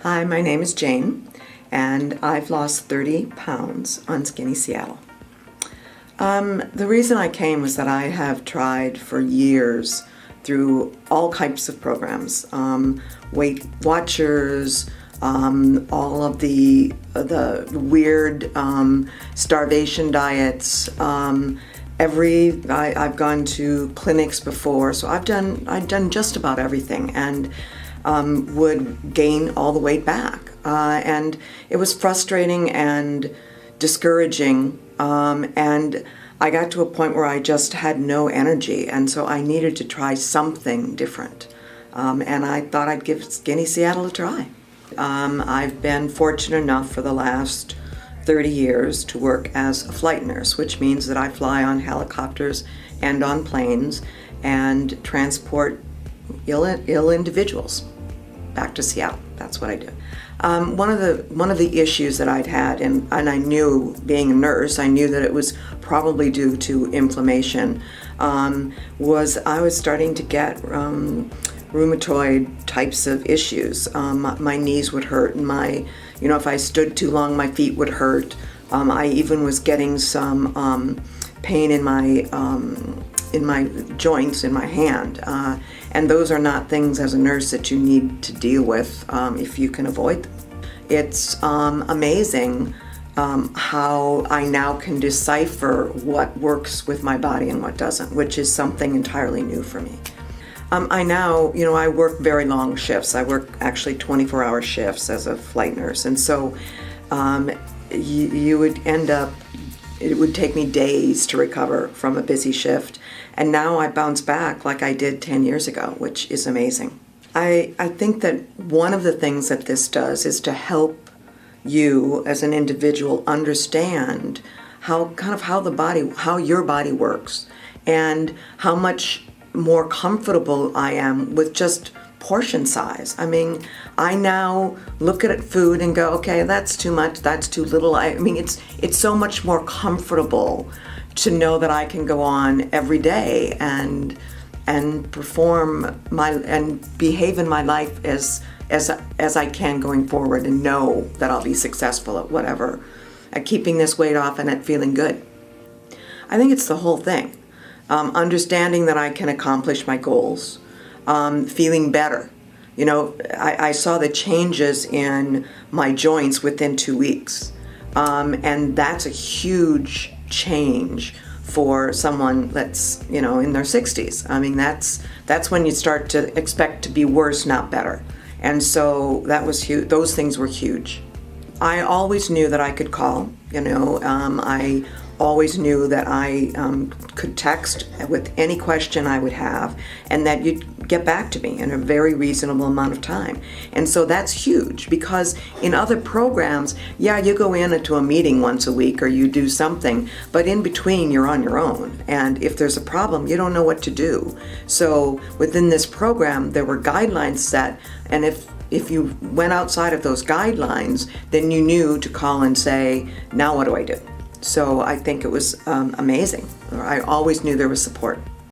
Hi, my name is Jane, and I've lost 30 pounds on Skinny Seattle. The reason I came was that I have tried for years through all types of programs, Weight Watchers, all of the weird starvation diets. I've gone to clinics before, so I've done just about everything, and would gain all the weight back. And it was frustrating and discouraging, and I got to a point where I just had no energy, and so I needed to try something different. And I thought I'd give Skinny Seattle a try. I've been fortunate enough for the last 30 years to work as a flight nurse, which means that I fly on helicopters and on planes and transport ill individuals back to Seattle. That's what I do. One of the issues that I'd had, and I knew, being a nurse, I knew that it was probably due to inflammation, was I was starting to get rheumatoid types of issues. My knees would hurt, and if I stood too long, my feet would hurt. I even was getting some pain in my joints in my hand, and those are not things as a nurse that you need to deal with if you can avoid them. It's amazing how I now can decipher what works with my body and what doesn't, which is something entirely new for me. I work very long shifts. I work actually 24-hour shifts as a flight nurse, and so you would end up, it would take me days to recover from a busy shift, and now I bounce back like I did 10 years ago, which is amazing. I think that one of the things that this does is to help you as an individual understand how your body works, and how much more comfortable I am with just portion size. I mean, I now look at food and go, okay, that's too much, that's too little. It's so much more comfortable to know that I can go on every day and perform and behave in my life as I can going forward, and know that I'll be successful at whatever, at keeping this weight off and at feeling good. I think it's the whole thing. Understanding that I can accomplish my goals, feeling better. I saw the changes in my joints within 2 weeks, and that's a huge change for someone that's in their 60s. I mean, that's when you start to expect to be worse, not better. And so that was huge. Those things were huge. I always knew that I could call. I always knew that I could text with any question I would have, and that you'd get back to me in a very reasonable amount of time. And so that's huge, because in other programs, you go into a meeting once a week or you do something, but in between you're on your own. And if there's a problem, you don't know what to do. So within this program, there were guidelines set, and if you went outside of those guidelines, then you knew to call and say, now what do I do? So I think it was amazing. I always knew there was support.